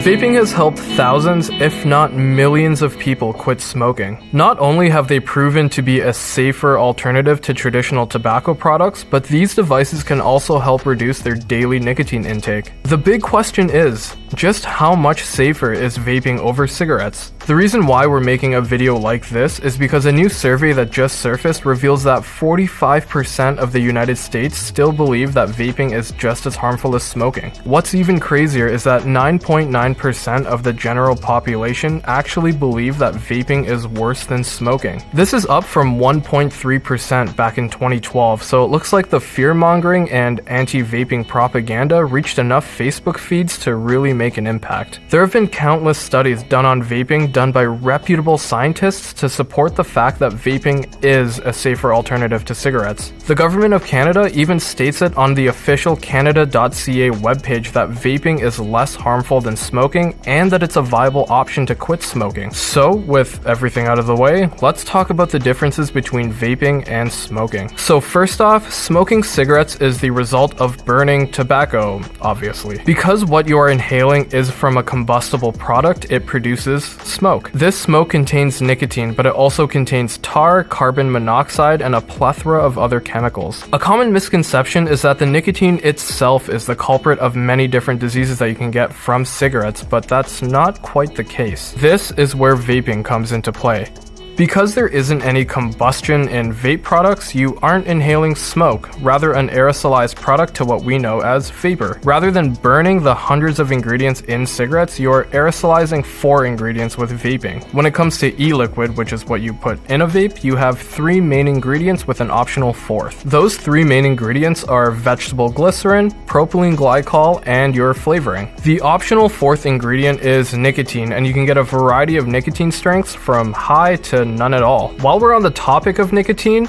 Vaping has helped thousands, if not millions of people quit smoking. Not only have they proven to be a safer alternative to traditional tobacco products, but these devices can also help reduce their daily nicotine intake. The big question is, just how much safer is vaping over cigarettes? The reason why we're making a video like this is because a new survey that just surfaced reveals that 45% of the United States still believe that vaping is just as harmful as smoking. What's even crazier is that 9.9% of the general population actually believe that vaping is worse than smoking. This is up from 1.3% back in 2012, so it looks like the fear-mongering and anti-vaping propaganda reached enough Facebook feeds to really make an impact. There have been countless studies done on vaping done by reputable scientists to support the fact that vaping is a safer alternative to cigarettes. The government of Canada even states it on the official canada.ca webpage that vaping is less harmful than smoking and that it's a viable option to quit smoking. So, with everything out of the way, let's talk about the differences between vaping and smoking. So first off, smoking cigarettes is the result of burning tobacco, obviously. Because what you are inhaling is from a combustible product, it produces smoke. This smoke contains nicotine, but it also contains tar, carbon monoxide, and a plethora of other chemicals. A common misconception is that the nicotine itself is the culprit of many different diseases that you can get from cigarettes, but that's not quite the case. This is where vaping comes into play. Because there isn't any combustion in vape products, you aren't inhaling smoke, rather an aerosolized product to what we know as vapor. Rather than burning the hundreds of ingredients in cigarettes, you're aerosolizing 4 ingredients with vaping. When it comes to e-liquid, which is what you put in a vape, you have 3 main ingredients with an optional 4th. Those 3 main ingredients are vegetable glycerin, propylene glycol, and your flavoring. The optional 4th ingredient is nicotine, and you can get a variety of nicotine strengths from high to none at all. While we're on the topic of nicotine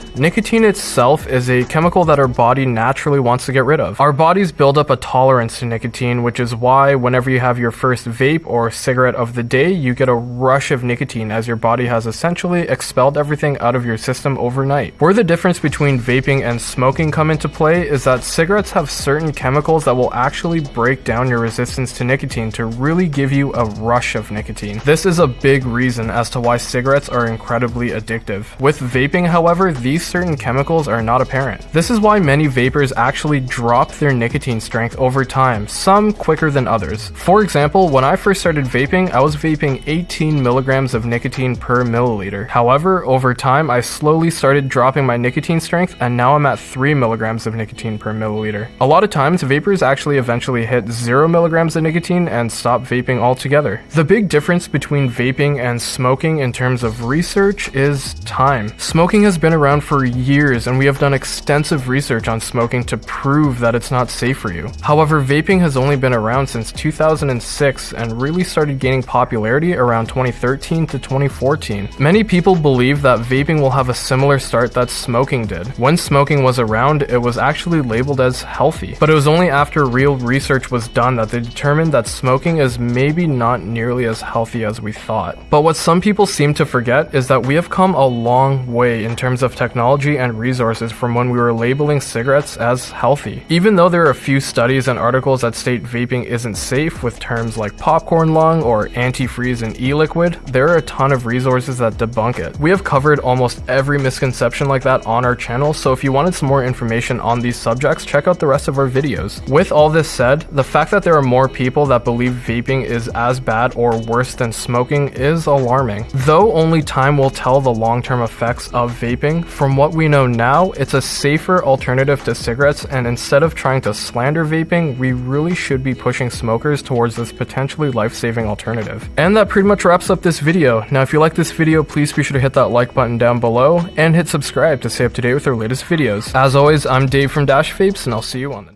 itself is a chemical that our body naturally wants to get rid of. Our bodies build up a tolerance to nicotine, which is why whenever you have your first vape or cigarette of the day, you get a rush of nicotine as your body has essentially expelled everything out of your system overnight. Where the difference between vaping and smoking come into play is that cigarettes have certain chemicals that will actually break down your resistance to nicotine to really give you a rush of nicotine. This is a big reason as to why cigarettes are incredibly addictive. With vaping, however, these certain chemicals are not apparent. This is why many vapors actually drop their nicotine strength over time, some quicker than others. For example, when I first started vaping, I was vaping 18 milligrams of nicotine per milliliter. However, over time, I slowly started dropping my nicotine strength, and now I'm at 3 milligrams of nicotine per milliliter. A lot of times, vapors actually eventually hit 0 milligrams of nicotine and stop vaping altogether. The big difference between vaping and smoking in terms of research is time. Smoking has been around for years, and we have done extensive research on smoking to prove that it's not safe for you. However, vaping has only been around since 2006 and really started gaining popularity around 2013 to 2014. Many people believe that vaping will have a similar start that smoking did. When smoking was around, it was actually labeled as healthy, but it was only after real research was done that they determined that smoking is maybe not nearly as healthy as we thought. But what some people seem to forget is that we have come a long way in terms of technology and resources from when we were labeling cigarettes as healthy. Even though there are a few studies and articles that state vaping isn't safe with terms like popcorn lung or antifreeze and e-liquid, there are a ton of resources that debunk it. We have covered almost every misconception like that on our channel, so if you wanted some more information on these subjects, check out the rest of our videos. With all this said, the fact that there are more people that believe vaping is as bad or worse than smoking is alarming. Though only time will tell the long-term effects of vaping, from what we know now, it's a safer alternative to cigarettes, and instead of trying to slander vaping, we really should be pushing smokers towards this potentially life-saving alternative. And that pretty much wraps up this video. Now if you like this video, please be sure to hit that like button down below, and hit subscribe to stay up to date with our latest videos. As always, I'm Dave from Dash Vapes, and I'll see you on the